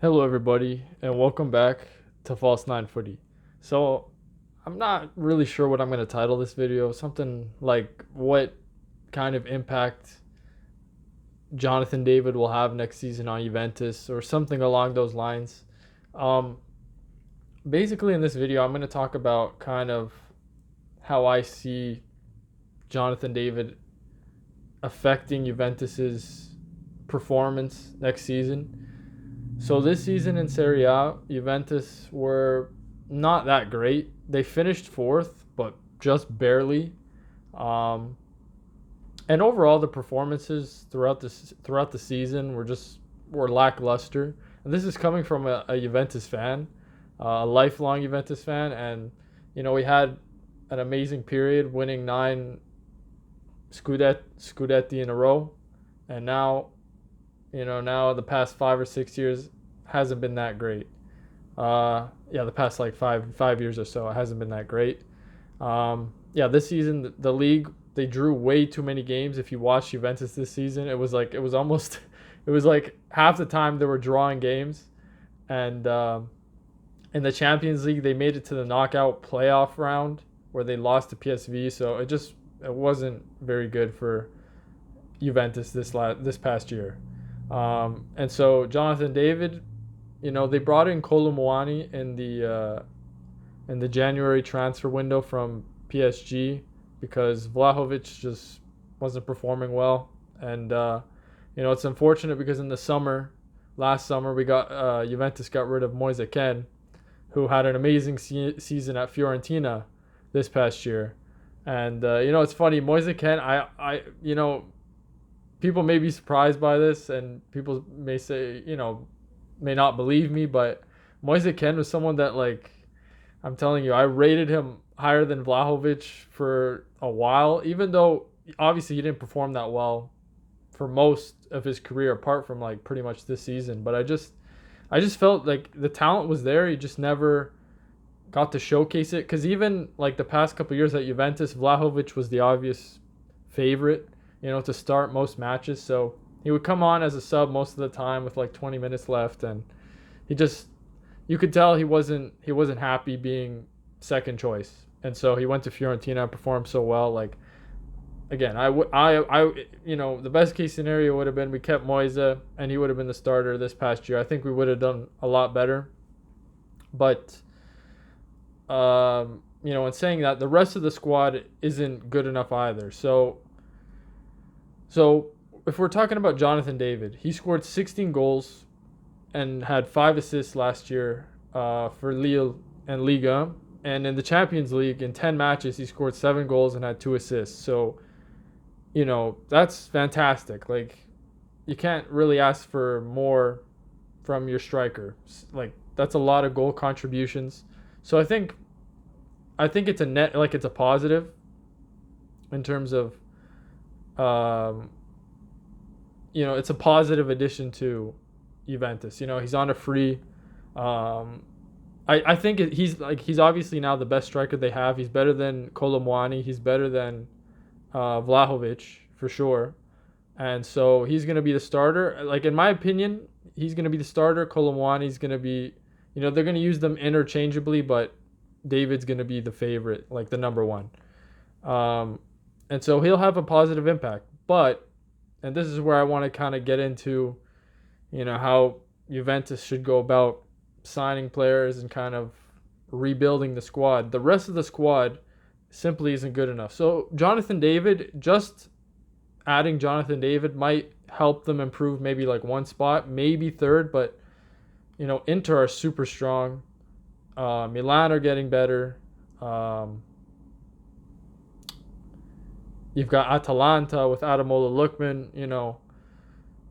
Hello, everybody, and welcome back to False Nine Footy. So, I'm not really sure what I'm going to title this video. Something like what kind of impact Jonathan David will have next season on Juventus, or something along those lines. Um, Basically, in this video, I'm going to talk about kind of how I see Jonathan David affecting Juventus's performance next season. So this season in Serie A, Juventus were not that great. They finished fourth, but just barely. Um, and overall, the performances throughout the season were lackluster. And this is coming from a Juventus fan, a lifelong Juventus fan, and we had an amazing period, winning 9 Scudetti in a row, and now the past 5 or 6 years hasn't been that great. The past like five years or so, it hasn't been that great. This season the league, they drew way too many games. If you watch Juventus this season, it was like half the time they were drawing games, and in the Champions League they made it to the knockout playoff round where they lost to PSV. So it wasn't very good for Juventus this past year. And so Jonathan David, they brought in Kolo Muani in the January transfer window from PSG because Vlahovic just wasn't performing well, and it's unfortunate because last summer, we got Juventus got rid of Moise Kean, who had an amazing season at Fiorentina this past year, and it's funny, Moise Kean, people may be surprised by this, and people may say, may not believe me, but Moise Kean was someone that, like, I'm telling you, I rated him higher than Vlahovic for a while, even though obviously he didn't perform that well for most of his career, apart from like pretty much this season. But I just felt like the talent was there. He just never got to showcase it. Because even like the past couple of years at Juventus, Vlahovic was the obvious favorite, to start most matches. So he would come on as a sub most of the time with like 20 minutes left, and you could tell he wasn't happy being second choice. And so he went to Fiorentina and performed so well. Like, again, the best case scenario would have been we kept Moise and he would have been the starter this past year. I think we would have done a lot better. But in saying that, the rest of the squad isn't good enough either. So if we're talking about Jonathan David, he scored 16 goals and had 5 assists last year for Lille and Liga. And in the Champions League, in 10 matches, he scored 7 goals and had 2 assists. So, that's fantastic. Like, you can't really ask for more from your striker. Like, that's a lot of goal contributions. So I think it's it's a positive in terms of it's a positive addition to Juventus. He's on a free. I think he's obviously now the best striker they have. He's better than Kolo Muani. He's better than Vlahovic for sure. And so he's going to be the starter. Like, in my opinion, he's going to be the starter. Kolo Muani's going to be, they're going to use them interchangeably, but David's going to be the favorite, like the number one. And so he'll have a positive impact. But, and this is where I want to kind of get into, how Juventus should go about signing players and kind of rebuilding the squad. The rest of the squad simply isn't good enough. So just adding Jonathan David might help them improve maybe like one spot, maybe third, but Inter are super strong. Milan are getting better. You've got Atalanta with Adamola Lookman.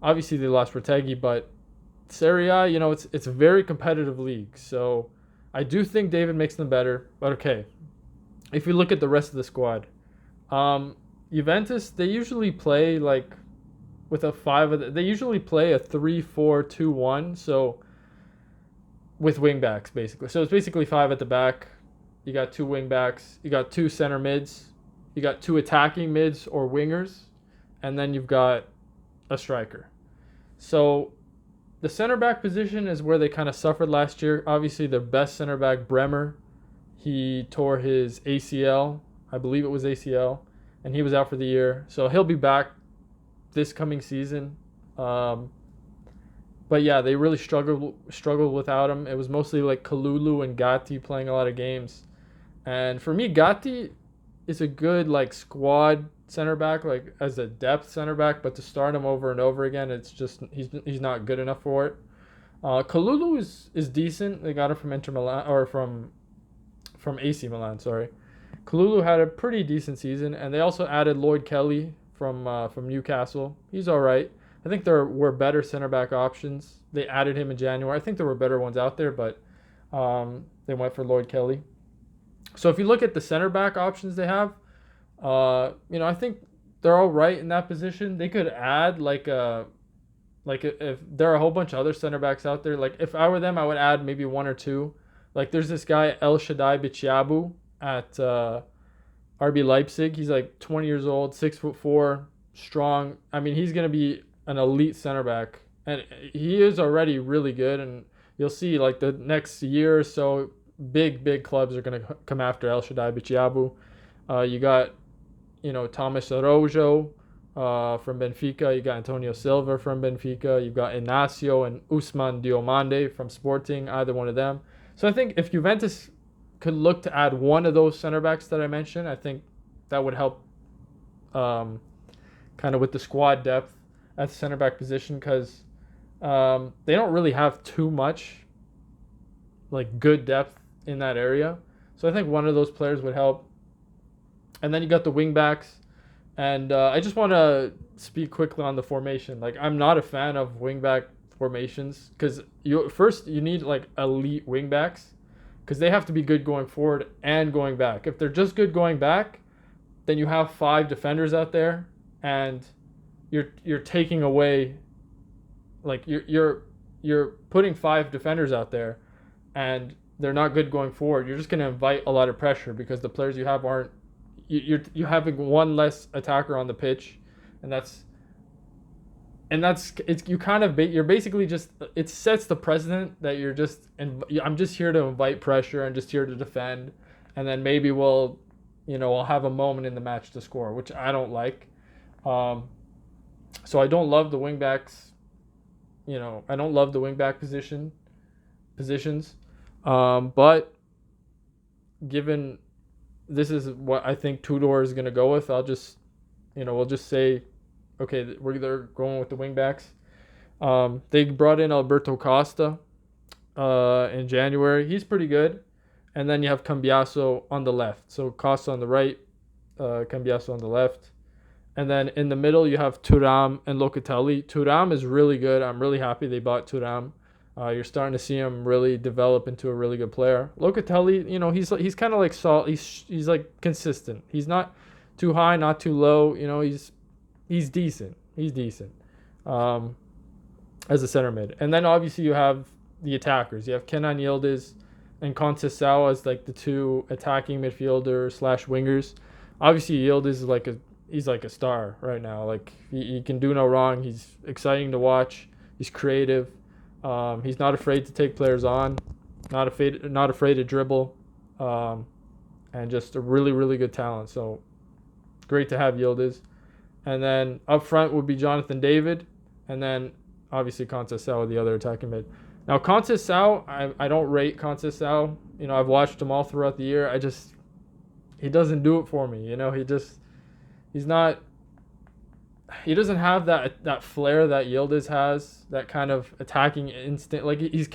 Obviously they lost Retegui, but Serie A, it's a very competitive league. So I do think David makes them better. But okay, if you look at the rest of the squad, Juventus, they usually play like with they usually play a 3-4-2-1. So with wingbacks basically. So it's basically 5 at the back. You got 2 wingbacks. You got 2 center mids. You got 2 attacking mids or wingers, and then you've got a striker. So the center back position is where they kind of suffered last year. Obviously, their best center back, Bremer, he tore his ACL. I believe it was ACL, and he was out for the year. So he'll be back this coming season. But yeah, they really struggled without him. It was mostly like Kalulu and Gatti playing a lot of games. And for me, Gatti is a good like squad center back, like as a depth center back. But to start him over and over again, it's just he's not good enough for it. Kalulu is decent. They got him from Inter Milan or from AC Milan. Sorry, Kalulu had a pretty decent season, and they also added Lloyd Kelly from Newcastle. He's all right. I think there were better center back options. They added him in January. I think there were better ones out there, but they went for Lloyd Kelly. So if you look at the center back options they have, I think they're all right in that position. They could add if there are a whole bunch of other center backs out there. Like if I were them, I would add maybe one or two. Like there's this guy El Shaddai Bichiabu at RB Leipzig. He's like 20 years old, 6'4", strong. I mean, he's gonna be an elite center back, and he is already really good. And you'll see like the next year or so, big clubs are gonna come after El Shaddai Bichiabu. You got, Thomas Araujo from Benfica. You got Antonio Silva from Benfica. You've got Inacio and Usman Diomande from Sporting. Either one of them. So I think if Juventus could look to add one of those center backs that I mentioned, I think that would help kind of with the squad depth at the center back position, because they don't really have too much like good depth in that area. So I think one of those players would help. And then you got the wing backs. And I just want to speak quickly on the formation. Like, I'm not a fan of wing back formations, because you need like elite wing backs, because they have to be good going forward and going back. If they're just good going back, then you have 5 defenders out there, and you're taking away, like you're putting 5 defenders out there, and they're not good going forward. You're just going to invite a lot of pressure, because the players you have aren't. You're having one less attacker on the pitch, and you're basically just, it sets the precedent that I'm just here to invite pressure and just here to defend, and then maybe we'll have a moment in the match to score, which I don't like. So I don't love the wing backs. I don't love the wing back positions. But given this is what I think Tudor is going to go with, I'll just, we'll just say, okay, they're going with the wing backs. They brought in Alberto Costa in January. He's pretty good. And then you have Cambiaso on the left. So Costa on the right, Cambiaso on the left. And then in the middle, you have Thuram and Locatelli. Thuram is really good. I'm really happy they bought Thuram. You're starting to see him really develop into a really good player. Locatelli, he's kind of like solid. He's like consistent. He's not too high, not too low. He's decent. He's decent as a center mid. And then obviously you have the attackers. You have Kenan Yildiz and Conceição as like the 2 attacking midfielder / wingers. Obviously Yildiz is he's like a star right now. Like he can do no wrong. He's exciting to watch. He's creative. He's not afraid to take players on, not afraid to dribble, and just a really, really good talent. So great to have Yildiz. And then up front would be Jonathan David, and then obviously Conceição, the other attacking mid. Now Conceição, I don't rate Conceição. I've watched him all throughout the year. He doesn't do it for me. He doesn't have that flair that Yildiz has, that kind of attacking instinct. Like he's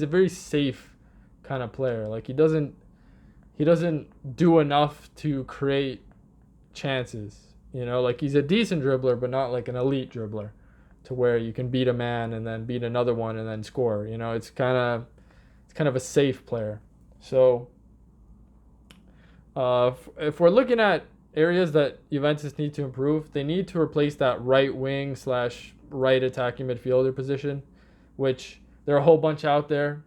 a very safe kind of player. Like he doesn't do enough to create chances. Like he's a decent dribbler, but not like an elite dribbler, to where you can beat a man and then beat another one and then score. It's kind of a safe player. So if we're looking at areas that Juventus need to improve, they need to replace that right wing / right attacking midfielder position, which there are a whole bunch out there.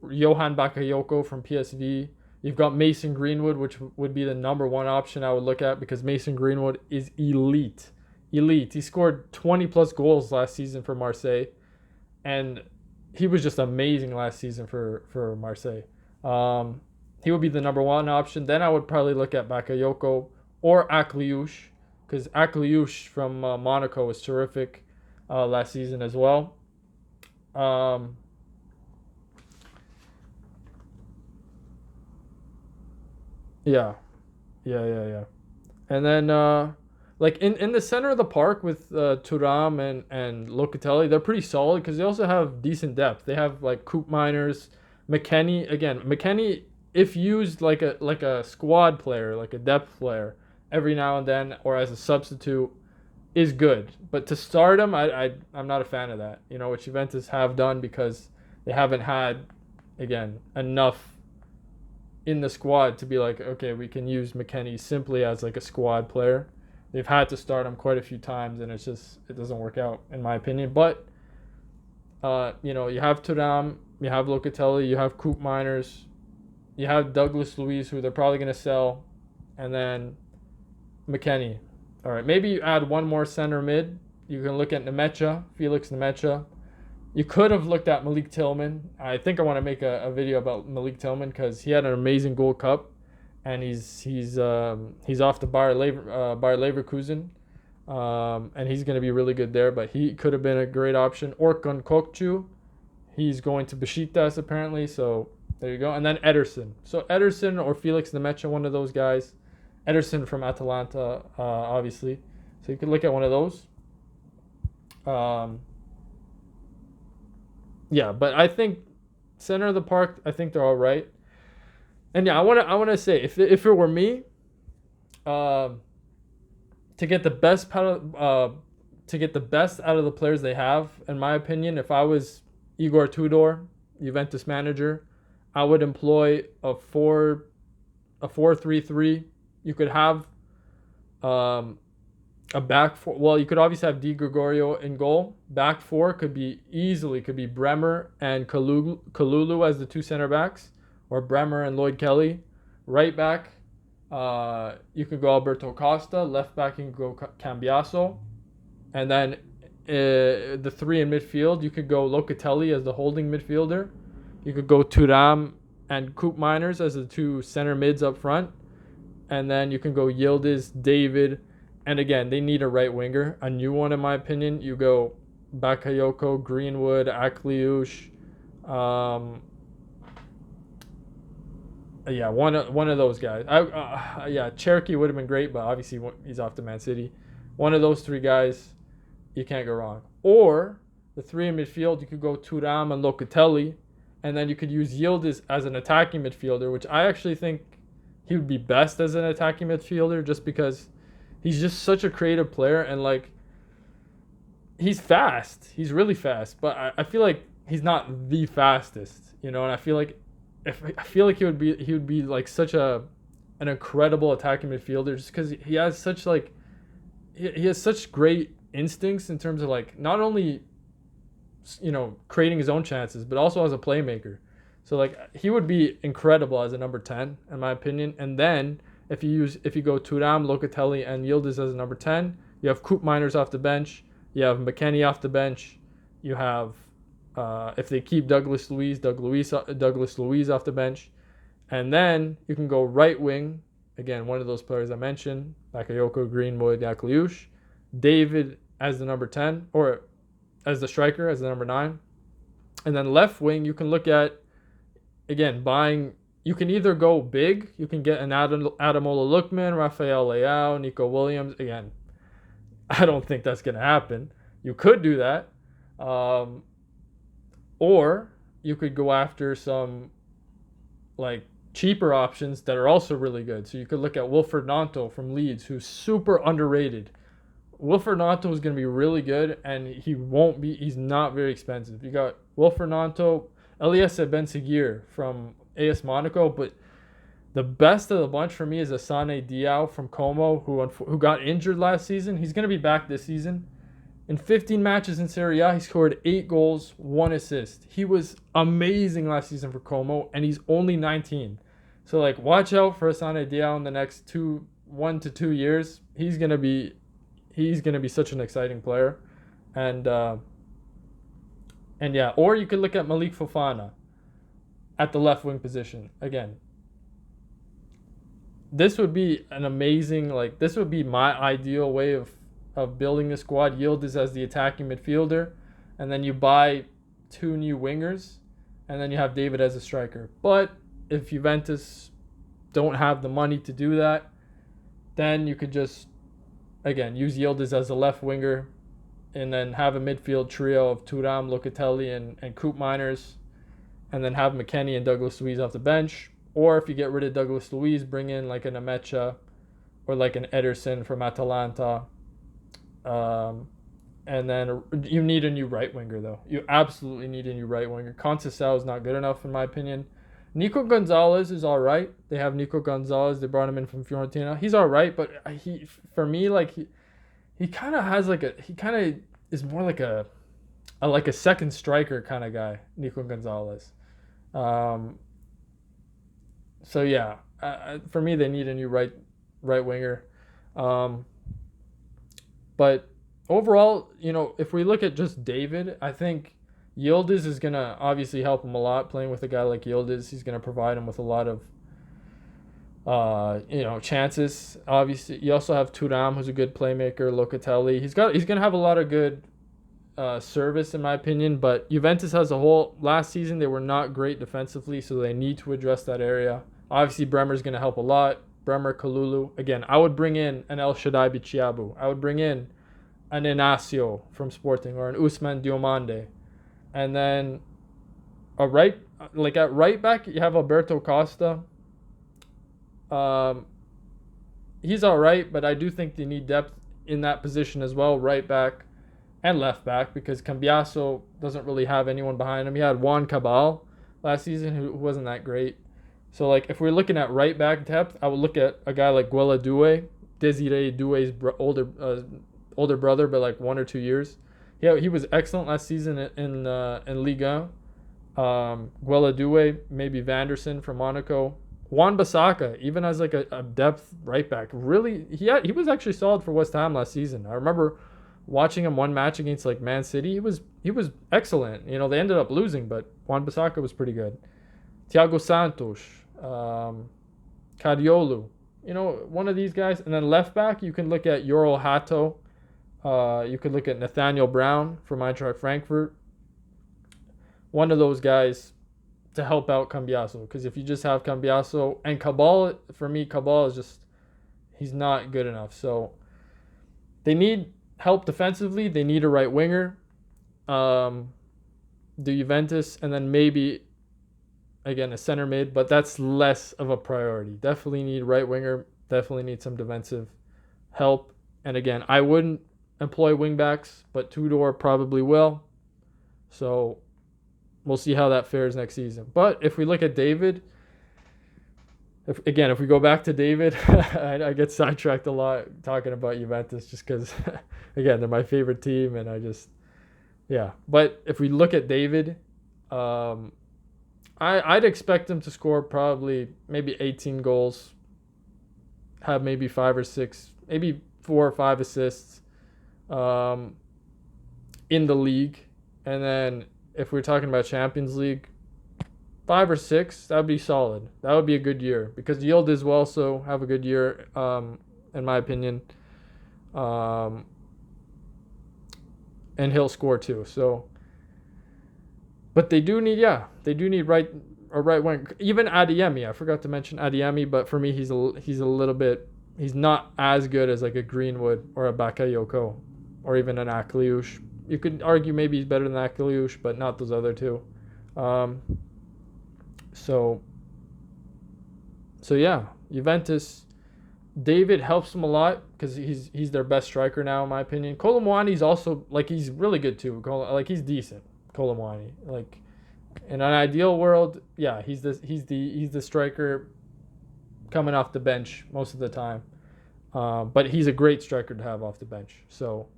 Johan Bakayoko from PSV. You've got Mason Greenwood, which would be the number 1 option I would look at, because Mason Greenwood is elite. He scored 20 plus goals last season for Marseille, and he was just amazing last season for Marseille. He would be the number one option. Then I would probably look at Bakayoko or Akliouche, because Akliouche from Monaco was terrific last season as well. Um, yeah, yeah. And then like in the center of the park with Thuram and Locatelli, they're pretty solid because they also have decent depth. They have like Coop Miners, McKennie. Again, McKennie, if used like a squad player, like a depth player, every now and then, or as a substitute, is good. But to start him, I'm not a fan of that. You know, which Juventus have done because they haven't had, again, enough in the squad to be like, okay, we can use McKennie simply as like a squad player. They've had to start him quite a few times, and it doesn't work out in my opinion. But you know, you have Thuram, you have Locatelli, you have Coop Miners, you have Douglas Luiz, who they're probably gonna sell, and then McKennie. All right, maybe you add one more center mid. You can look at Nemecha, Felix Nemecha. You could have looked at Malik Tillman. I think I want to make a video about Malik Tillman because he had an amazing Gold Cup, and he's off to Bayer Leverkusen, and he's going to be really good there. But he could have been a great option. Orkun Kokcu, he's going to Besiktas apparently. So there you go. And then Ederson. So Ederson or Felix Nemecha, one of those guys. Ederson from Atalanta, obviously. So you could look at one of those. Yeah, but I think center of the park, I think they're all right. And yeah, I wanna say if it were me, to get the best out of the players they have, in my opinion, if I was Igor Tudor, Juventus manager, I would employ a 4-3-3. You could have a back four. Well, you could obviously have Di Gregorio in goal. Back four could be Bremer and Kalulu as the two center backs, or Bremer and Lloyd Kelly. Right back, you could go Alberto Costa. Left back, you can go Cambiaso. And then the three in midfield, you could go Locatelli as the holding midfielder. You could go Thuram and Coop Miners as the two center mids up front. And then you can go Yildiz, David, and again, they need a right winger, a new one in my opinion. You go Bakayoko, Greenwood, Akliouche, yeah, one of those guys. Yeah, Cherokee would have been great, but obviously he's off to Man City. One of those three guys, you can't go wrong. Or the three in midfield, you could go Thuram and Locatelli, and then you could use Yildiz as an attacking midfielder, which I actually think he would be best as an attacking midfielder, just because he's just such a creative player, and like he's fast. He's really fast, but I feel like he's not the fastest, you know. And I feel like he would be like such an incredible attacking midfielder, just because he has such like he has such great instincts in terms of like not only, you know, creating his own chances, but also as a playmaker. So like he would be incredible as a number 10 in my opinion. And then if you go Thuram, Locatelli, and Yildiz as a number 10, you have Coop Miners off the bench, you have McKennie off the bench, you have if they keep Douglas Luiz off the bench, and then you can go right wing, again one of those players I mentioned, Bakayoko, Greenwood, Akliouche, David as the number 10, or as the striker, as the number 9, and then left wing you can look at, again, you can either go big, you can get an Ademola Lookman, Rafael Leao, Nico Williams. Again, I don't think that's going to happen. You could do that. Or you could go after some like cheaper options that are also really good. So you could look at Wilfred Nanto from Leeds, who's super underrated. Wilfred Nanto is going to be really good, and he's not very expensive. You got Wilfred Nanto, Elias Ben Seguir from AS Monaco, but the best of the bunch for me is Asane Diao from Como, who got injured last season. He's going to be back this season. In 15 matches in Serie A, he scored 8 goals, 1 assist. He was amazing last season for Como, and he's only 19. So like, watch out for Asane Diao in the next 1 to 2 years. He's going to be such an exciting player, and And yeah, or you could look at Malik Fofana at the left wing position. Again, this would be an amazing, like, this would be my ideal way of building the squad. Yildiz as the attacking midfielder, and then you buy two new wingers, and then you have David as a striker. But if Juventus don't have the money to do that, then you could just, again, use Yildiz as a left winger, and then have a midfield trio of Thuram, Locatelli, and Koopmeiners, and then have McKennie and Douglas Luiz off the bench. Or if you get rid of Douglas Luiz, bring in like an Amecha or like an Ederson from Atalanta. And then you need a new right winger, though. You absolutely need a new right winger. Conceição is not good enough, in my opinion. Nico Gonzalez is all right. They have Nico Gonzalez. They brought him in from Fiorentina. He's all right, but for me, like he kind of has like he kind of is more like a second striker kind of guy, Nico Gonzalez. So yeah, for me, they need a new right winger. But overall, if we look at just David, I think Yildiz is gonna obviously help him a lot. Playing with a guy like Yildiz, he's gonna provide him with a lot of chances. Obviously, you also have Thuram, who's a good playmaker. Locatelli, he's gonna have a lot of good service, in my opinion. But Juventus as a whole, last season they were not great defensively, so they need to address that area. Obviously, Bremer's going to help a lot. Bremer, Kalulu. Again, I would bring in an El Shaddai Bichiabu. I would bring in an Inacio from Sporting or an Usman Diomande. And then at right back, you have Alberto Costa. He's all right, but I do think they need depth in that position as well, right back and left back, because Cambiaso doesn't really have anyone behind him. He had Juan Cabal last season who wasn't that great. So, like, if we're looking at right back depth, I would look at a guy like Guela Doué, Desiree Doué's older brother, but like 1 or 2 years. Yeah, he was excellent last season in Liga. Guela Doué, maybe Vanderson from Monaco. Juan Bissaka, even as like a depth right back, really he was actually solid for West Ham last season. I remember watching him one match against like Man City. He was excellent. They ended up losing, but Juan Bissaka was pretty good. Thiago Santos, Cadiolu, one of these guys. And then left back, you can look at Yoel Hato. You could look at Nathaniel Brown from Eintracht Frankfurt. One of those guys to help out Cambiaso. Because if you just have Cambiaso and Cabal, for me, Cabal is just, he's not good enough. So they need help defensively. They need a right winger. The Juventus, and then maybe again a center mid, but that's less of a priority. Definitely need right winger, definitely need some defensive help. And again, I wouldn't employ wingbacks, but Tudor probably will. So we'll see how that fares next season. But if we look at David, if we go back to David, I get sidetracked a lot talking about Juventus just because, again, they're my favorite team, and yeah. But if we look at David, I'd expect him to score probably maybe 18 goals, have maybe 5 or 6, maybe 4 or 5 assists in the league. And then if we're talking about Champions League, 5 or 6, that would be solid. That would be a good year, because Yildiz will also have a good year, in my opinion. And he'll score too. So, but they do need right wing. Even Adeyemi, I forgot to mention Adeyemi, but for me he's a little bit, he's not as good as like a Greenwood or a Bakayoko or even an Akliush. You could argue maybe he's better than Akliush, but not those other two. So yeah, Juventus. David helps them a lot because he's their best striker now, in my opinion. Kolo Muani's also, like, he's really good too. Like, he's decent. Kolo Muani. Like, in an ideal world, yeah, he's the striker coming off the bench most of the time. But he's a great striker to have off the bench. So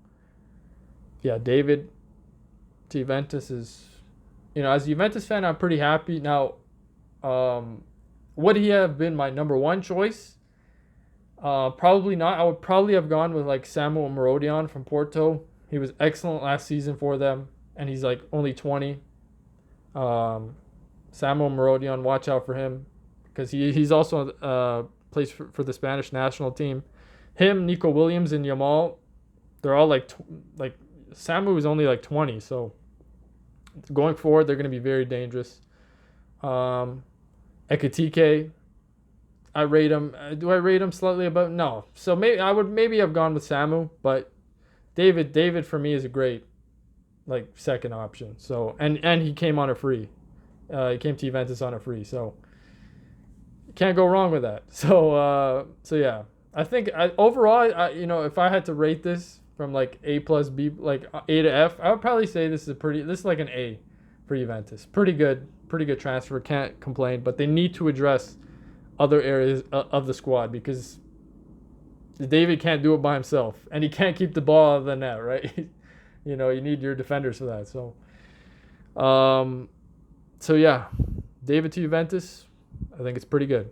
yeah, David to Juventus is, as a Juventus fan, I'm pretty happy. Now, would he have been my number one choice? Probably not. I would probably have gone with like Samuel Marodion from Porto. He was excellent last season for them, and he's like only 20. Samuel Morodion, watch out for him because he's also plays for the Spanish national team. Him, Nico Williams, and Yamal, they're all like Samu is only like 20, so going forward they're going to be very dangerous. Ekitike, I rate him. Do I rate him slightly above? No. So maybe have gone with Samu, but David for me is a great like second option. So and he came on a free. He came to Juventus on a free, so can't go wrong with that. So yeah, I think overall, if I had to rate this from like A plus B, like A to F, I would probably say this is like an A for Juventus. Pretty good transfer. Can't complain, but they need to address other areas of the squad because David can't do it by himself, and he can't keep the ball out of the net, right? You need your defenders for that. So yeah, David to Juventus, I think it's pretty good.